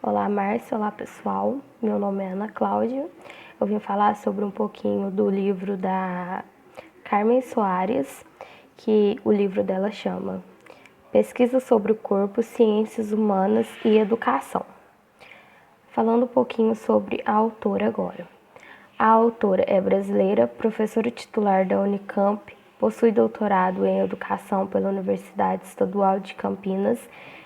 Olá, Márcia. Olá, pessoal. Meu nome é Ana Cláudia. Eu vim falar sobre um pouquinho do livro da Carmen Soares, que o livro dela chama Pesquisa sobre o Corpo, Ciências Humanas e Educação. Falando um pouquinho sobre a autora agora. A autora é brasileira, professora titular da Unicamp, possui doutorado em Educação pela Universidade Estadual de Campinas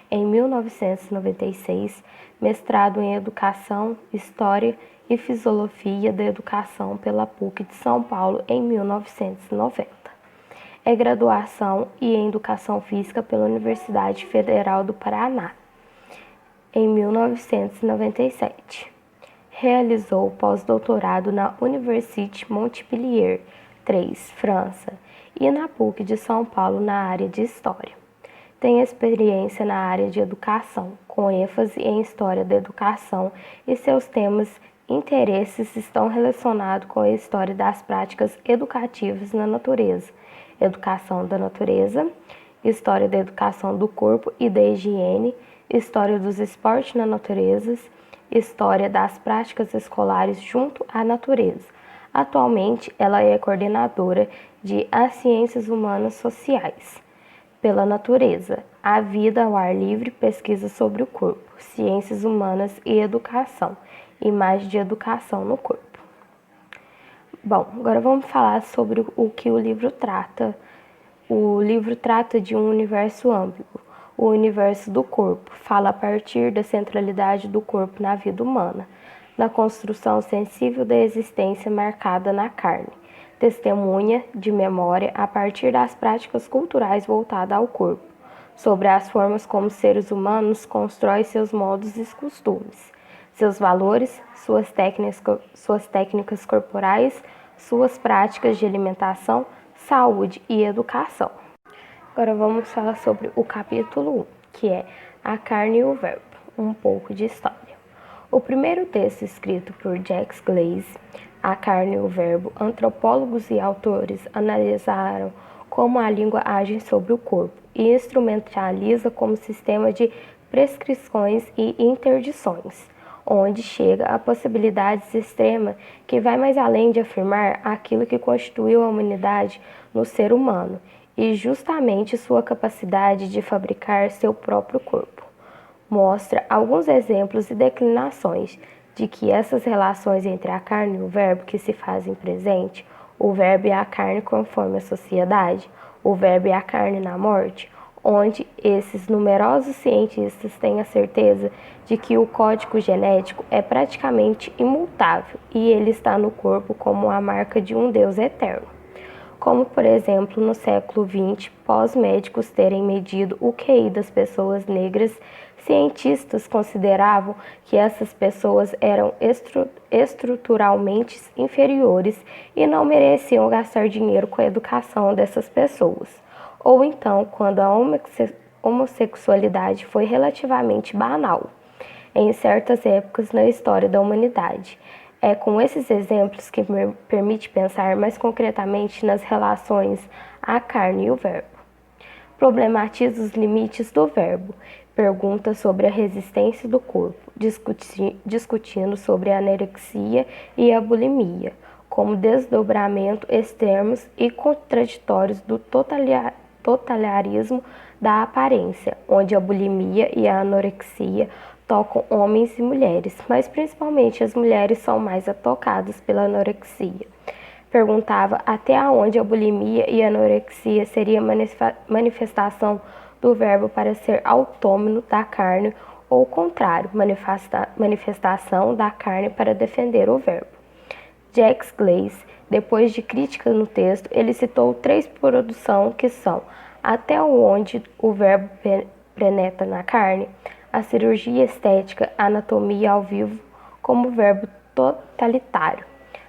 em 1996, mestrado em Educação, História e Filosofia da Educação pela PUC de São Paulo em 1990. É graduação em Educação Física pela Universidade Federal do Paraná em 1997. Realizou pós-doutorado na Université Montpellier III, França, e na PUC de São Paulo na área de História. Tem experiência na área de educação, com ênfase em História da Educação, e seus temas interesses estão relacionados com a história das práticas educativas na natureza, educação da natureza, história da educação do corpo e da higiene, história dos esportes na natureza, história das práticas escolares junto à natureza. Atualmente, ela é coordenadora de As Ciências Humanas Sociais pela Natureza, a Vida ao Ar Livre, Pesquisa sobre o Corpo, Ciências Humanas e Educação, Imagem de Educação no Corpo. Bom, agora vamos falar sobre o que o livro trata. O livro trata de um universo amplo, o universo do corpo, fala a partir da centralidade do corpo na vida humana, da construção sensível da existência marcada na carne, testemunha de memória a partir das práticas culturais voltadas ao corpo, sobre as formas como seres humanos constroem seus modos e costumes, seus valores, suas técnicas corporais, suas práticas de alimentação, saúde e educação. Agora vamos falar sobre o capítulo 1, que é A Carne e o Verbo, um pouco de história. O primeiro texto escrito por Jacques Glaise, A Carne e o Verbo, antropólogos e autores analisaram como a língua age sobre o corpo e instrumentaliza como sistema de prescrições e interdições, onde chega a possibilidades extrema que vai mais além de afirmar aquilo que constituiu a humanidade no ser humano e justamente sua capacidade de fabricar seu próprio corpo. Mostra alguns exemplos e declinações de que essas relações entre a carne e o verbo que se fazem presente, o verbo e a carne conforme a sociedade, o verbo e a carne na morte, onde esses numerosos cientistas têm a certeza de que o código genético é praticamente imutável e ele está no corpo como a marca de um Deus eterno. Como, por exemplo, no século XX, pós-médicos terem medido o QI das pessoas negras, cientistas consideravam que essas pessoas eram estruturalmente inferiores e não mereciam gastar dinheiro com a educação dessas pessoas. Ou então, quando a homossexualidade foi relativamente banal, em certas épocas na história da humanidade. É com esses exemplos que me permite pensar mais concretamente nas relações a carne e o verbo. Problematiza os limites do verbo, pergunta sobre a resistência do corpo, discutindo sobre a anorexia e a bulimia, como desdobramento extremos e contraditórios do totalitarismo da aparência, onde a bulimia e a anorexia tocam homens e mulheres, mas principalmente as mulheres são mais tocadas pela anorexia. Perguntava até onde a bulimia e a anorexia seria manifestação do verbo para ser autônomo da carne ou o contrário, manifestação da carne para defender o verbo. Jacques Glaise, depois de crítica no texto, ele citou 3 produções que são até onde o verbo penetra na carne, a cirurgia estética, a anatomia ao vivo como verbo totalitário.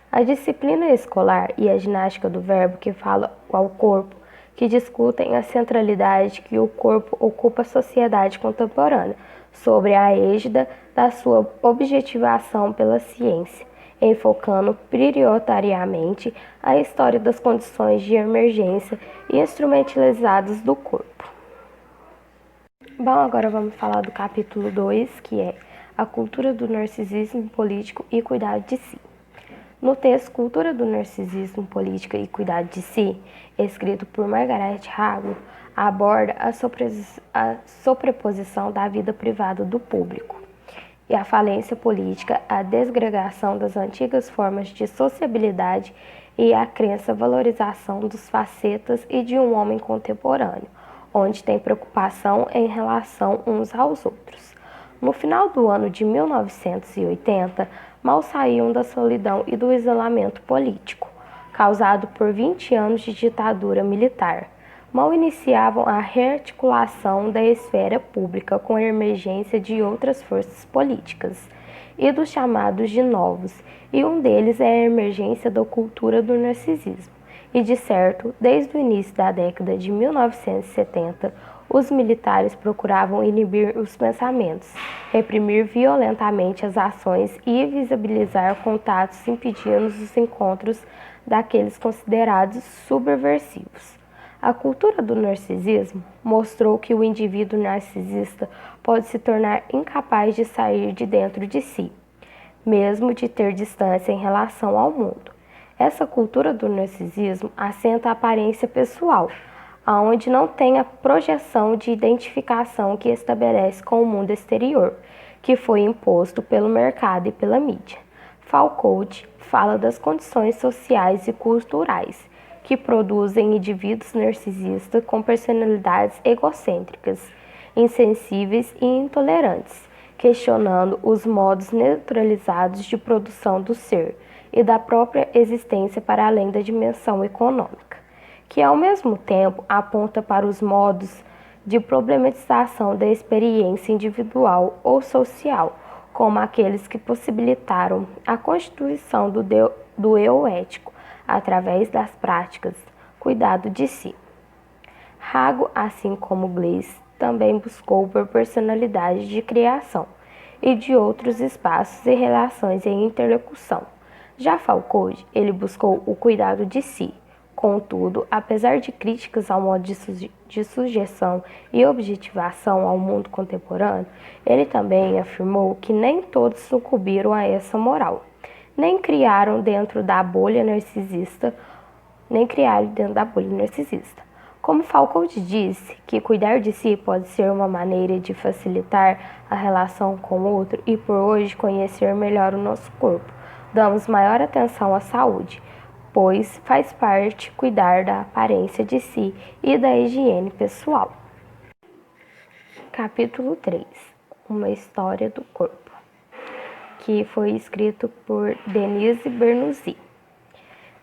A disciplina escolar e a ginástica do verbo que fala ao corpo, que discutem a centralidade que o corpo ocupa a sociedade contemporânea, sobre a égida da sua objetivação pela ciência, enfocando prioritariamente a história das condições de emergência e instrumentalizadas do corpo. Bom, agora vamos falar do capítulo 2, que é A cultura do narcisismo político e cuidado de si. No texto Cultura do Narcisismo, Política e Cuidado de Si, escrito por Margaret Hago, aborda a sobreposição da vida privada do público e a falência política, a desgregação das antigas formas de sociabilidade e a crença valorização dos facetas e de um homem contemporâneo, onde tem preocupação em relação uns aos outros. No final do ano de 1980, mal saíam da solidão e do isolamento político, causado por 20 anos de ditadura militar. Mal iniciavam a rearticulação da esfera pública com a emergência de outras forças políticas e dos chamados de novos, e um deles é a emergência da cultura do narcisismo. E, de certo, desde o início da década de 1970, os militares procuravam inibir os pensamentos, reprimir violentamente as ações e visibilizar contatos impedindo os encontros daqueles considerados subversivos. A cultura do narcisismo mostrou que o indivíduo narcisista pode se tornar incapaz de sair de dentro de si, mesmo de ter distância em relação ao mundo. Essa cultura do narcisismo assenta a aparência pessoal, aonde não tem a projeção de identificação que estabelece com o mundo exterior, que foi imposto pelo mercado e pela mídia. Foucault fala das condições sociais e culturais que produzem indivíduos narcisistas com personalidades egocêntricas, insensíveis e intolerantes, questionando os modos neutralizados de produção do ser e da própria existência para além da dimensão econômica, que ao mesmo tempo aponta para os modos de problematização da experiência individual ou social, como aqueles que possibilitaram a constituição do eu ético através das práticas cuidado de si. Hago, assim como Gleiss, também buscou por personalidade de criação e de outros espaços e relações em interlocução. Já Foucault, ele buscou o cuidado de si. Contudo, apesar de críticas ao modo de sujeição e objetivação ao mundo contemporâneo, ele também afirmou que nem todos sucumbiram a essa moral, nem criaram dentro da bolha narcisista. Como Foucault disse que cuidar de si pode ser uma maneira de facilitar a relação com o outro e por hoje conhecer melhor o nosso corpo, damos maior atenção à saúde, pois faz parte cuidar da aparência de si e da higiene pessoal. Capítulo 3. Uma história do corpo, que foi escrito por Denise Bernoussi.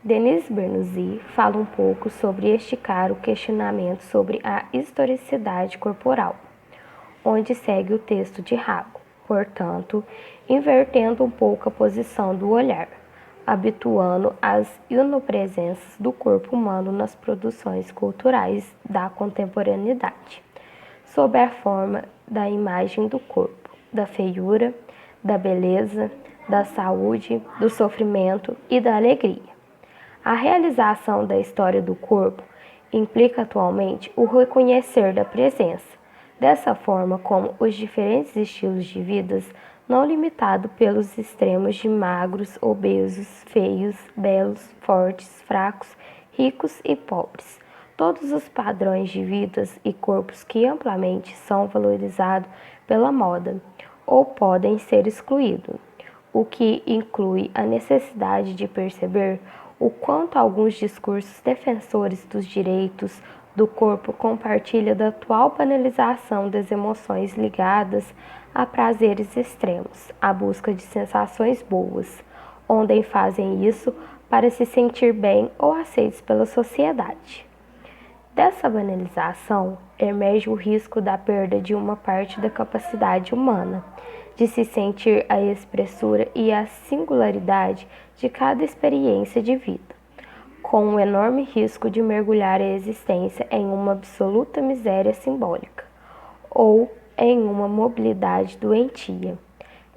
Denise Bernoussi fala um pouco sobre esticar o questionamento sobre a historicidade corporal, onde segue o texto de Hago, portanto, invertendo um pouco a posição do olhar, habituando às inopresenças do corpo humano nas produções culturais da contemporaneidade, sob a forma da imagem do corpo, da feiura, da beleza, da saúde, do sofrimento e da alegria. A realização da história do corpo implica atualmente o reconhecer da presença, dessa forma como os diferentes estilos de vidas, não limitado pelos extremos de magros, obesos, feios, belos, fortes, fracos, ricos e pobres. Todos os padrões de vidas e corpos que amplamente são valorizados pela moda ou podem ser excluídos, o que inclui a necessidade de perceber o quanto alguns discursos defensores dos direitos do corpo compartilham da atual banalização das emoções ligadas a prazeres extremos, à busca de sensações boas, onde fazem isso para se sentir bem ou aceitos pela sociedade. Dessa banalização emerge o risco da perda de uma parte da capacidade humana de se sentir a expressura e a singularidade de cada experiência de vida, com o enorme risco de mergulhar a existência em uma absoluta miséria simbólica ou em uma mobilidade doentia,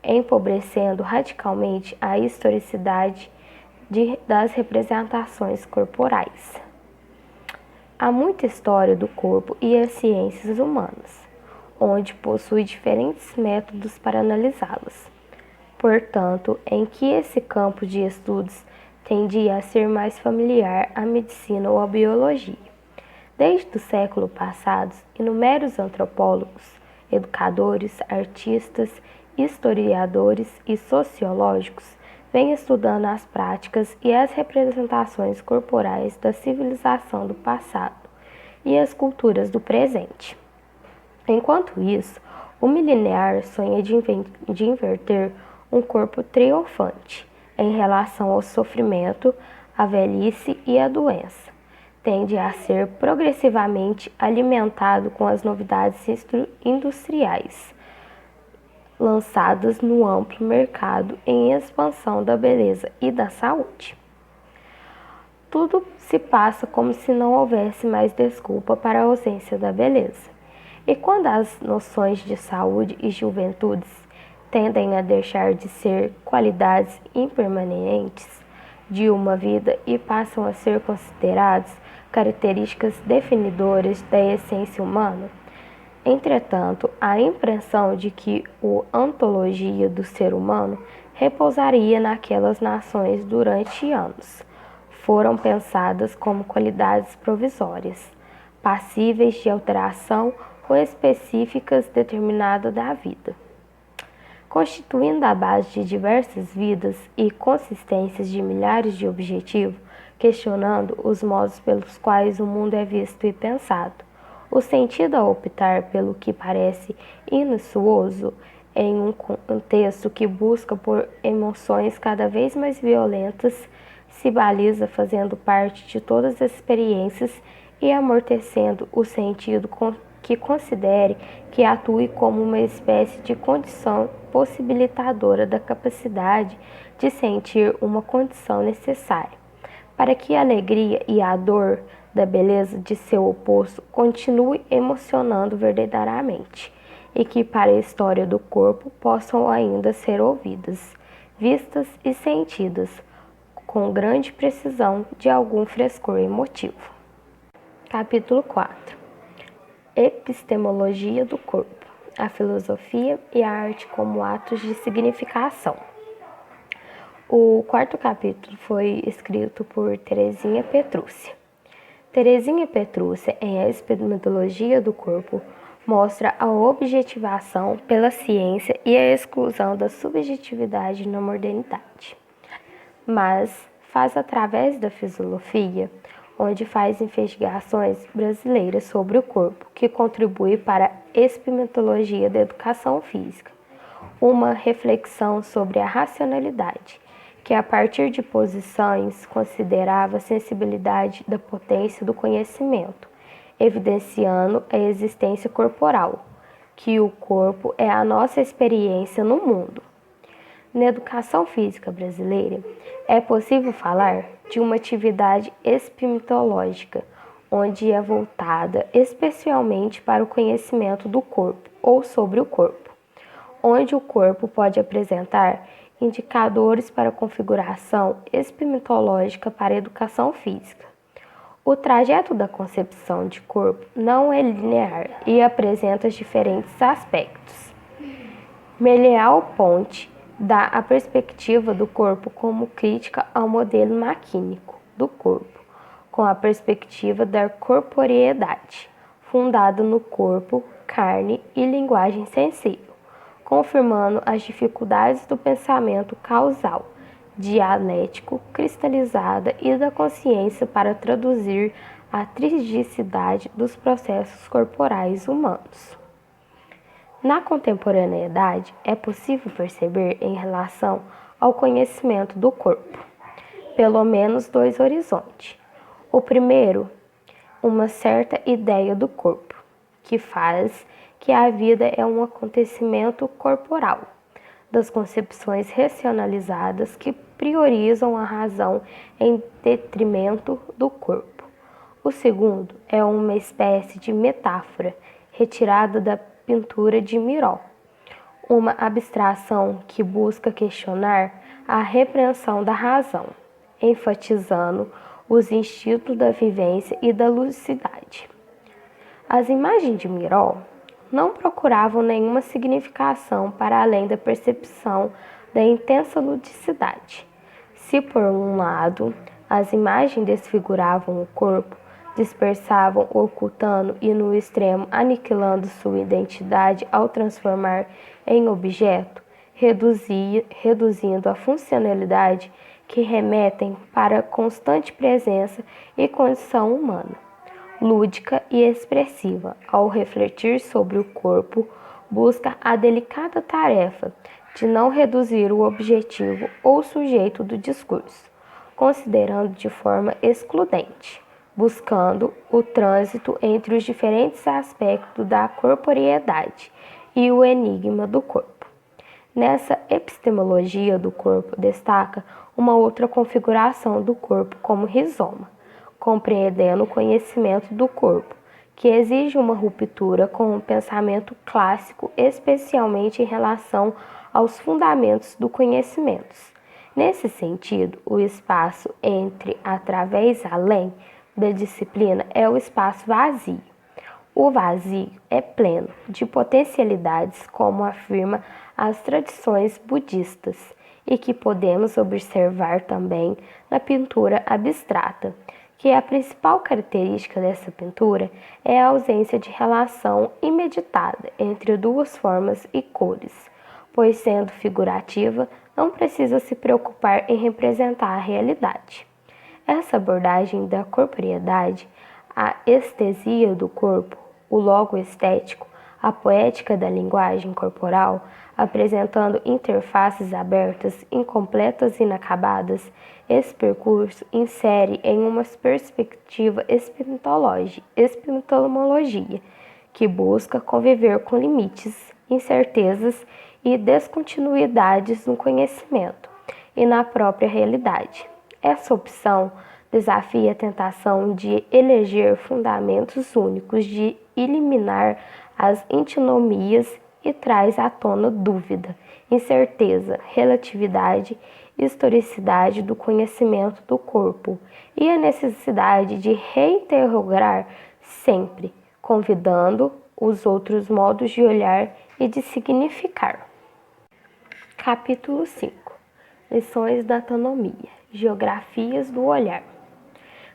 empobrecendo radicalmente a historicidade das representações corporais. Há muita história do corpo e as ciências humanas. onde possui diferentes métodos para analisá-las. Portanto, em que esse campo de estudos tendia a ser mais familiar à medicina ou à biologia. Desde o século passado, inúmeros antropólogos, educadores, artistas, historiadores e sociológicos vêm estudando as práticas e as representações corporais da civilização do passado e as culturas do presente. Enquanto isso, o mileniar sonha de inverter um corpo triunfante em relação ao sofrimento, à velhice e à doença. Tende a ser progressivamente alimentado com as novidades industriais lançadas no amplo mercado em expansão da beleza e da saúde. Tudo se passa como se não houvesse mais desculpa para a ausência da beleza. E quando as noções de saúde e juventude tendem a deixar de ser qualidades impermanentes de uma vida e passam a ser consideradas características definidoras da essência humana, entretanto, a impressão de que a ontologia do ser humano repousaria naquelas nações durante anos foram pensadas como qualidades provisórias, passíveis de alteração ou específicas determinadas da vida, constituindo a base de diversas vidas e consistências de milhares de objetivos, questionando os modos pelos quais o mundo é visto e pensado. O sentido a optar pelo que parece inusuoso em um contexto que busca por emoções cada vez mais violentas se baliza fazendo parte de todas as experiências e amortecendo o sentido que considere que atue como uma espécie de condição possibilitadora da capacidade de sentir uma condição necessária, para que a alegria e a dor da beleza de seu oposto continue emocionando verdadeiramente, e que para a história do corpo possam ainda ser ouvidas, vistas e sentidas com grande precisão de algum frescor emotivo. Capítulo 4. Epistemologia do corpo, a filosofia e a arte como atos de significação. O quarto capítulo foi escrito por Teresinha Petrúcia. Teresinha Petrúcia, em A Epistemologia do Corpo, mostra a objetivação pela ciência e a exclusão da subjetividade na modernidade, mas faz através da filosofia, onde faz investigações brasileiras sobre o corpo, que contribui para a epistemologia da educação física, uma reflexão sobre a racionalidade, que a partir de posições considerava a sensibilidade da potência do conhecimento, evidenciando a existência corporal, que o corpo é a nossa experiência no mundo. Na educação física brasileira, é possível falar de uma atividade epistemológica, onde é voltada especialmente para o conhecimento do corpo ou sobre o corpo, onde o corpo pode apresentar indicadores para a configuração epistemológica para a educação física. O trajeto da concepção de corpo não é linear e apresenta diferentes aspectos. Merleau-Ponty dá a perspectiva do corpo como crítica ao modelo maquínico do corpo, com a perspectiva da corporeidade, fundada no corpo, carne e linguagem sensível, confirmando as dificuldades do pensamento causal, dialético, cristalizada e da consciência para traduzir a tridicidade dos processos corporais humanos. Na contemporaneidade, é possível perceber em relação ao conhecimento do corpo, pelo menos dois horizontes. O primeiro, uma certa ideia do corpo, que faz que a vida é um acontecimento corporal, das concepções racionalizadas que priorizam a razão em detrimento do corpo. O segundo é uma espécie de metáfora retirada da pintura de Miró, uma abstração que busca questionar a repreensão da razão, enfatizando os instintos da vivência e da lucidez. As imagens de Miró não procuravam nenhuma significação para além da percepção da intensa ludicidade. Se, por um lado, as imagens desfiguravam o corpo, dispersavam, ocultando e, no extremo, aniquilando sua identidade ao transformar em objeto, reduzindo a funcionalidade que remetem para a constante presença e condição humana, lúdica e expressiva, ao refletir sobre o corpo, busca a delicada tarefa de não reduzir o objetivo ou sujeito do discurso, considerando de forma excludente, buscando o trânsito entre os diferentes aspectos da corporeidade e o enigma do corpo. Nessa epistemologia do corpo destaca uma outra configuração do corpo como rizoma, compreendendo o conhecimento do corpo, que exige uma ruptura com o pensamento clássico, especialmente em relação aos fundamentos do conhecimento. Nesse sentido, o espaço entre, através, além da disciplina é o espaço vazio. O vazio é pleno de potencialidades, como afirma as tradições budistas, e que podemos observar também na pintura abstrata, que a principal característica dessa pintura é a ausência de relação imediata entre duas formas e cores, pois, sendo figurativa, não precisa se preocupar em representar a realidade. Essa abordagem da corporeidade, a estesia do corpo, o logo estético, a poética da linguagem corporal, apresentando interfaces abertas, incompletas e inacabadas, esse percurso insere em uma perspectiva epistemologia, que busca conviver com limites, incertezas e descontinuidades no conhecimento e na própria realidade. Essa opção desafia a tentação de eleger fundamentos únicos, de eliminar as antinomias e traz à tona dúvida, incerteza, relatividade, historicidade do conhecimento do corpo e a necessidade de reinterrogar sempre, convidando os outros modos de olhar e de significar. Capítulo 5. Lições da anatomia, geografias do olhar.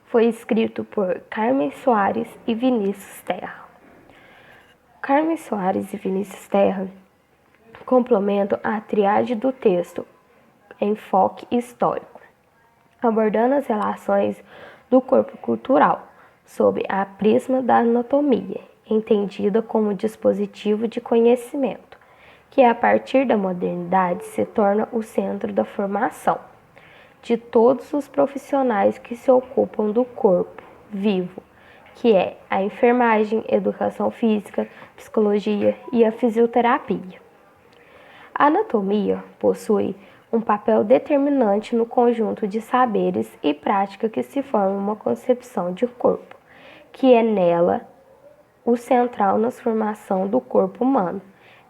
Foi escrito por Carmen Soares e Vinícius Terra. Carmen Soares e Vinícius Terra complementam a tríade do texto Enfoque Histórico, abordando as relações do corpo cultural sob a prisma da anatomia, entendida como dispositivo de conhecimento, que a partir da modernidade se torna o centro da formação de todos os profissionais que se ocupam do corpo vivo, que é a enfermagem, educação física, psicologia e a fisioterapia. A anatomia possui um papel determinante no conjunto de saberes e práticas que se forma uma concepção de corpo, que é nela o central na formação do corpo humano,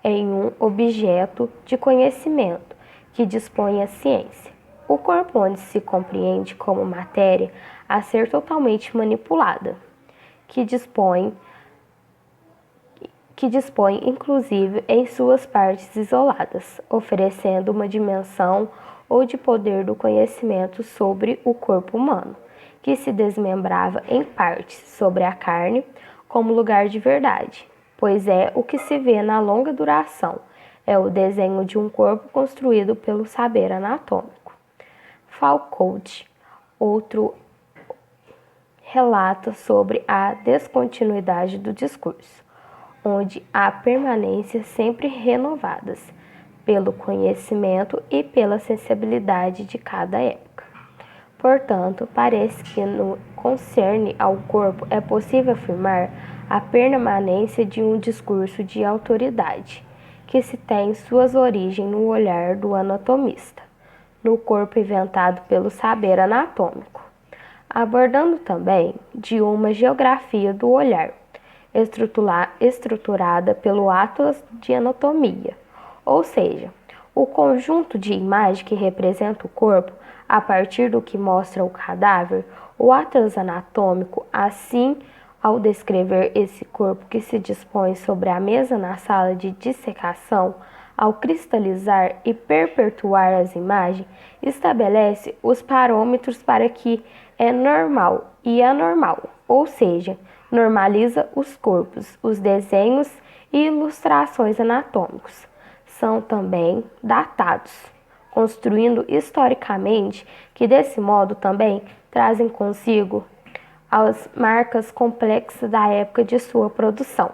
em um objeto de conhecimento que dispõe a ciência. O corpo onde se compreende como matéria a ser totalmente manipulada, que dispõe inclusive em suas partes isoladas, oferecendo uma dimensão ou de poder do conhecimento sobre o corpo humano, que se desmembrava em partes sobre a carne como lugar de verdade, pois é o que se vê na longa duração, é o desenho de um corpo construído pelo saber anatômico. Foucault, outro, relata sobre a descontinuidade do discurso, onde há permanências sempre renovadas pelo conhecimento e pela sensibilidade de cada época. Portanto, parece que no concerne ao corpo é possível afirmar a permanência de um discurso de autoridade, que se tem suas origens no olhar do anatomista, no corpo inventado pelo saber anatômico, abordando também de uma geografia do olhar, estruturada pelo Atlas de Anatomia, ou seja, o conjunto de imagens que representa o corpo a partir do que mostra o cadáver. O Atlas Anatômico assim Ao descrever esse corpo que se dispõe sobre a mesa na sala de dissecação, ao cristalizar e perpetuar as imagens, estabelece os parâmetros para que é normal e anormal, ou seja, normaliza os corpos, os desenhos e ilustrações anatômicos. São também datados, construindo historicamente, que desse modo também trazem consigo as marcas complexas da época de sua produção.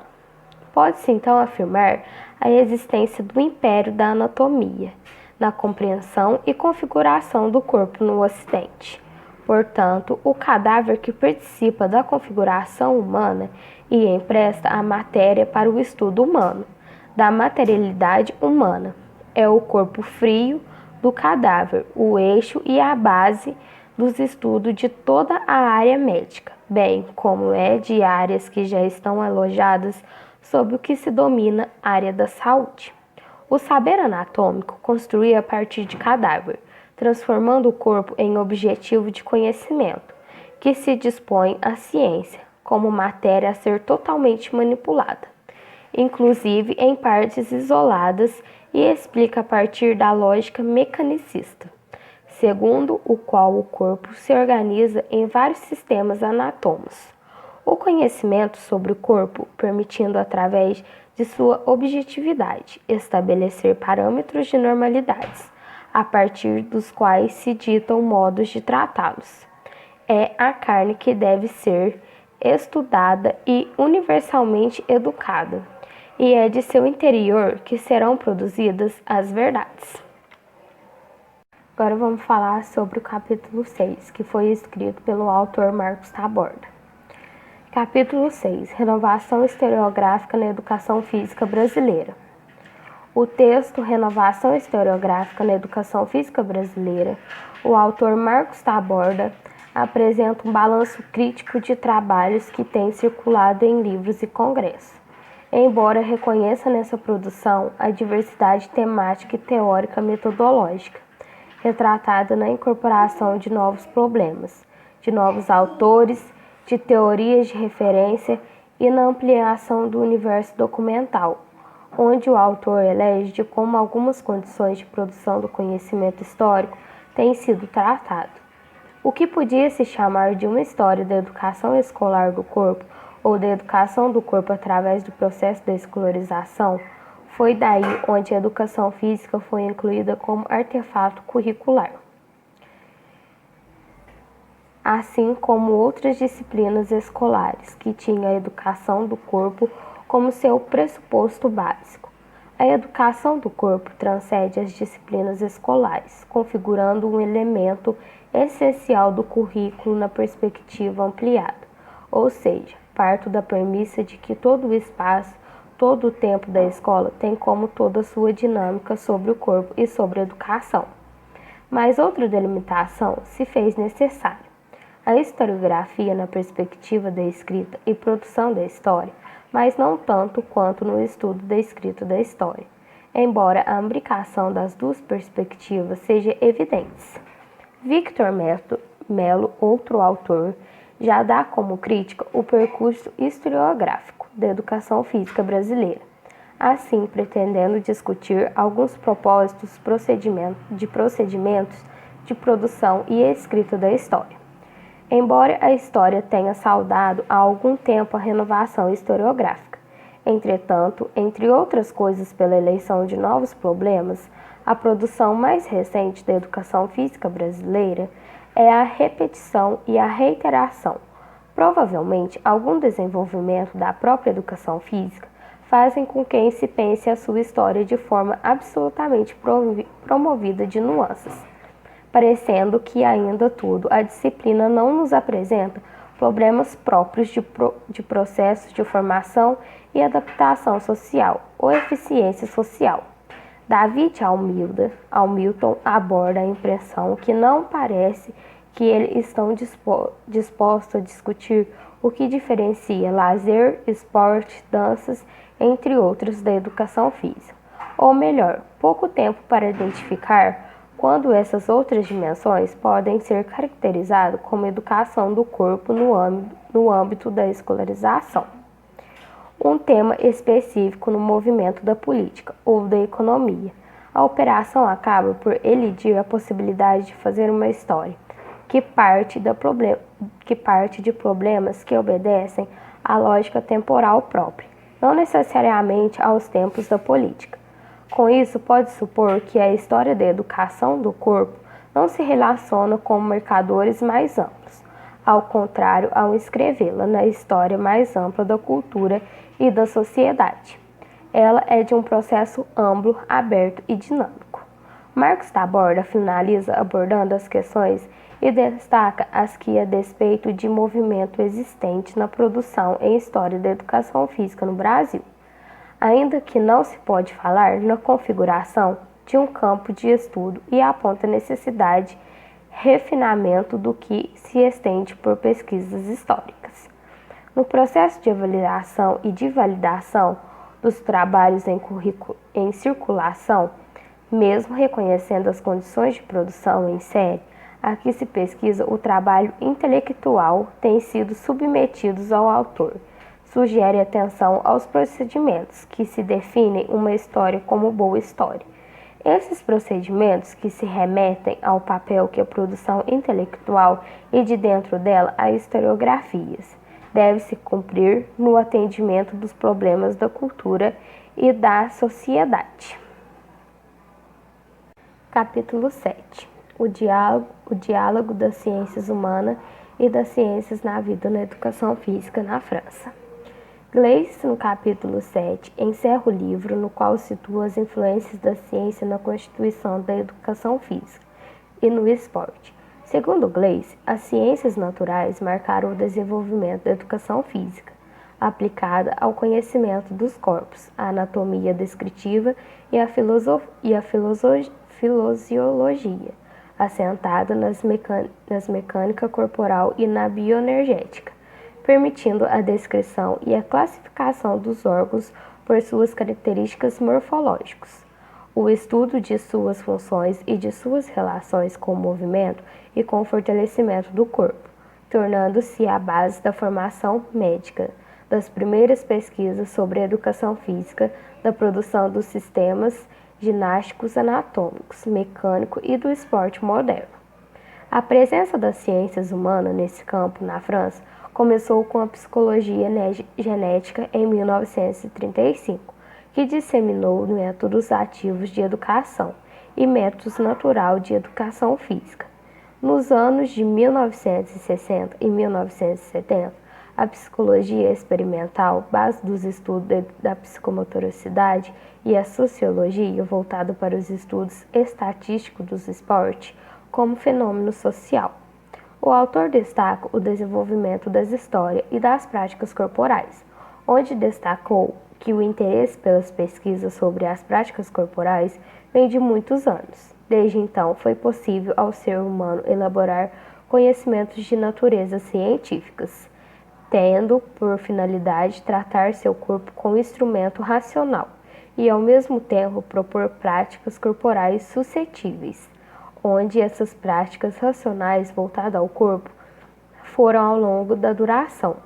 Pode-se então afirmar a existência do império da anatomia, na compreensão e configuração do corpo no Ocidente. Portanto, o cadáver que participa da configuração humana e empresta a matéria para o estudo humano, da materialidade humana, é o corpo frio do cadáver, o eixo e a base dos estudos de toda a área médica, bem como é de áreas que já estão alojadas sob o que se domina área da saúde. O saber anatômico construi a partir de cadáver, transformando o corpo em objetivo de conhecimento, que se dispõe à ciência, como matéria a ser totalmente manipulada, inclusive em partes isoladas, e explica a partir da lógica mecanicista, segundo o qual o corpo se organiza em vários sistemas anatômicos. O conhecimento sobre o corpo, permitindo através de sua objetividade estabelecer parâmetros de normalidades, a partir dos quais se ditam modos de tratá-los. É a carne que deve ser estudada e universalmente educada, e é de seu interior que serão produzidas as verdades. Agora vamos falar sobre o capítulo 6, que foi escrito pelo autor Marcos Taborda. Capítulo 6. Renovação historiográfica na educação física brasileira. O texto Renovação historiográfica na educação física brasileira, o autor Marcos Taborda apresenta um balanço crítico de trabalhos que têm circulado em livros e congressos. Embora reconheça nessa produção a diversidade temática e teórica metodológica, retratada na incorporação de novos problemas, de novos autores, de teorias de referência e na ampliação do universo documental, onde o autor elege de como algumas condições de produção do conhecimento histórico têm sido tratado. O que podia se chamar de uma história da educação escolar do corpo ou da educação do corpo através do processo da escolarização, foi daí onde a educação física foi incluída como artefato curricular, assim como outras disciplinas escolares, que tinham a educação do corpo como seu pressuposto básico. A educação do corpo transcende as disciplinas escolares, configurando um elemento essencial do currículo na perspectiva ampliada, ou seja, parto da premissa de que todo o espaço, todo o tempo da escola tem como toda a sua dinâmica sobre o corpo e sobre a educação. Mas outra delimitação se fez necessária. A historiografia na perspectiva da escrita e produção da história, mas não tanto quanto no estudo da escrita da história, embora a imbricação das duas perspectivas seja evidente. Victor Melo, outro autor, já dá como crítica o percurso historiográfico da educação física brasileira, assim pretendendo discutir alguns propósitos procedimentos de produção e escrita da história. Embora a história tenha saudado há algum tempo a renovação historiográfica, entretanto, entre outras coisas pela eleição de novos problemas, a produção mais recente da educação física brasileira é a repetição e a reiteração. Provavelmente, algum desenvolvimento da própria educação física fazem com que se pense a sua história de forma absolutamente promovida de nuances, parecendo que ainda tudo a disciplina não nos apresenta problemas próprios de processos de formação e adaptação social ou eficiência social. David Hamilton aborda a impressão que não parece que eles estão dispostos a discutir o que diferencia lazer, esporte, danças, entre outros, da educação física. Ou melhor, pouco tempo para identificar quando essas outras dimensões podem ser caracterizadas como educação do corpo no âmbito da escolarização. Um tema específico no movimento da política ou da economia. A operação acaba por elidir a possibilidade de fazer uma história que parte de problemas que obedecem à lógica temporal própria, não necessariamente aos tempos da política. Com isso, pode supor que a história da educação do corpo não se relaciona com marcadores mais amplos, ao contrário, ao escrevê-la na história mais ampla da cultura e da sociedade. Ela é de um processo amplo, aberto e dinâmico. Marcos Taborda finaliza abordando as questões e destaca as que, a despeito de movimento existente na produção em história da educação física no Brasil, ainda que não se pode falar na configuração de um campo de estudo e aponta a necessidade de refinamento do que se estende por pesquisas históricas. No processo de avaliação e de validação dos trabalhos em circulação, mesmo reconhecendo as condições de produção em série, aqui se pesquisa o trabalho intelectual tem sido submetidos ao autor. Sugere atenção aos procedimentos que se definem uma história como boa história. Esses procedimentos que se remetem ao papel que a produção intelectual e de dentro dela as historiografias deve-se cumprir no atendimento dos problemas da cultura e da sociedade. Capítulo 7. O diálogo das ciências humanas e das ciências na vida na educação física na França. Gleiss, no capítulo 7, encerra o livro no qual situa as influências da ciência na constituição da educação física e no esporte. Segundo Gleiss, as ciências naturais marcaram o desenvolvimento da educação física, aplicada ao conhecimento dos corpos, a anatomia descritiva e a filosiologia, assentada nas mecânica corporal e na bioenergética, permitindo a descrição e a classificação dos órgãos por suas características morfológicas, o estudo de suas funções e de suas relações com o movimento e com o fortalecimento do corpo, tornando-se a base da formação médica, das primeiras pesquisas sobre a educação física, da produção dos sistemas ginásticos anatômicos, mecânico e do esporte moderno. A presença das ciências humanas nesse campo na França começou com a psicologia genética em 1935, que disseminou métodos ativos de educação e métodos natural de educação física. Nos anos de 1960 e 1970, a psicologia experimental, base dos estudos da psicomotoricidade, e a sociologia, voltada para os estudos estatísticos dos esportes como fenômeno social. O autor destaca o desenvolvimento das histórias e das práticas corporais, onde destacou que o interesse pelas pesquisas sobre as práticas corporais vem de muitos anos. Desde então, foi possível ao ser humano elaborar conhecimentos de natureza científicas, tendo por finalidade tratar seu corpo como instrumento racional e, ao mesmo tempo, propor práticas corporais suscetíveis, onde essas práticas racionais voltadas ao corpo foram ao longo da duração.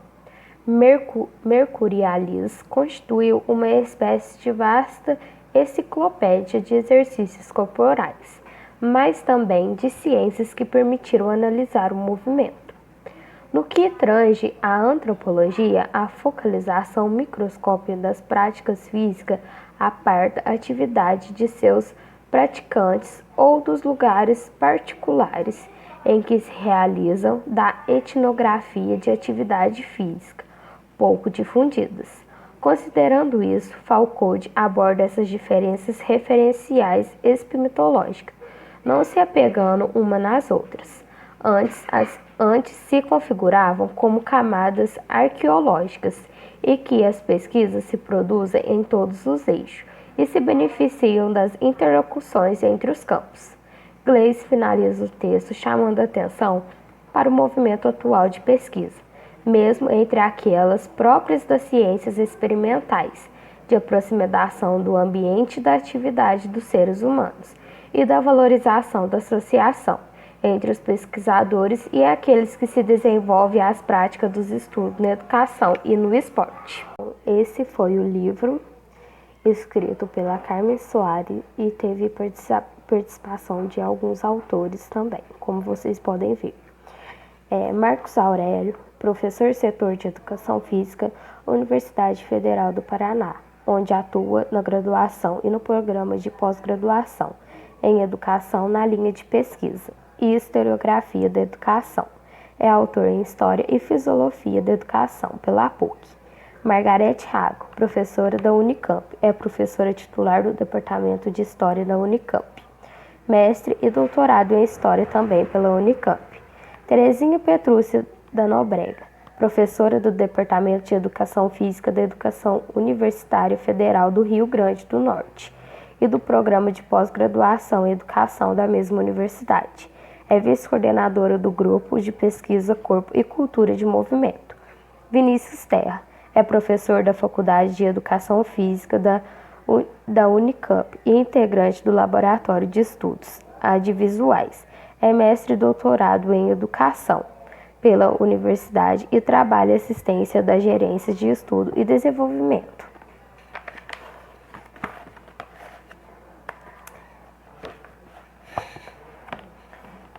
Mercurialis constituiu uma espécie de vasta enciclopédia de exercícios corporais, mas também de ciências que permitiram analisar o movimento. No que tange à antropologia, a focalização microscópica das práticas físicas aparta a atividade de seus praticantes ou dos lugares particulares em que se realizam da etnografia de atividade física, pouco difundidas. Considerando isso, Foucault aborda essas diferenças referenciais epistemológicas, não se apegando uma nas outras. Antes se configuravam como camadas arqueológicas e que as pesquisas se produzem em todos os eixos e se beneficiam das interlocuções entre os campos. Gleiss finaliza o texto chamando a atenção para o movimento atual de pesquisa, mesmo entre aquelas próprias das ciências experimentais, de aproximação do ambiente e da atividade dos seres humanos, e da valorização da associação entre os pesquisadores e aqueles que se desenvolvem as práticas dos estudos na educação e no esporte. Esse foi o livro escrito pela Carmen Soares e teve participação de alguns autores também, como vocês podem ver. Marcos Aurélio, professor setor de Educação Física, Universidade Federal do Paraná, onde atua na graduação e no programa de pós-graduação em Educação na linha de pesquisa e historiografia da educação. É autor em História e Filosofia da Educação pela PUC. Margarete Rago, professora da Unicamp, é professora titular do Departamento de História da Unicamp. Mestre e doutorado em História também pela Unicamp. Terezinha Petrúcia da Nóbrega, professora do Departamento de Educação Física da Educação Universitária Federal do Rio Grande do Norte e do Programa de Pós-Graduação em Educação da mesma universidade. É vice-coordenadora do Grupo de Pesquisa Corpo e Cultura de Movimento. Vinícius Terra é professor da Faculdade de Educação Física da Unicamp e integrante do Laboratório de Estudos Audiovisuais. É mestre e doutorado em Educação pela Universidade e trabalha assistência da Gerência de Estudo e Desenvolvimento.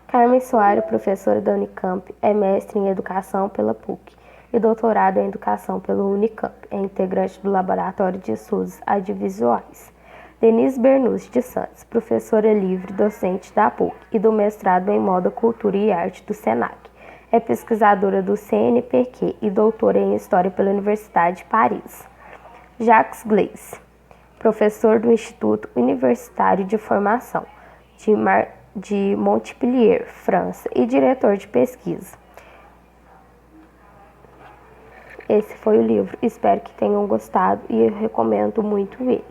Carmen Soares, professora da Unicamp, é mestre em Educação pela PUC e doutorado em Educação pela Unicamp. É integrante do Laboratório de Estudos Audiovisuais. Denise Bernucci de Santos, professora livre docente da PUC e do mestrado em Moda, Cultura e Arte do SENAC. É pesquisadora do CNPq e doutora em História pela Universidade de Paris. Jacques Gleiss, professor do Instituto Universitário de Formação de Montpellier, França, e diretor de pesquisa. Esse foi o livro. Espero que tenham gostado e eu recomendo muito ele.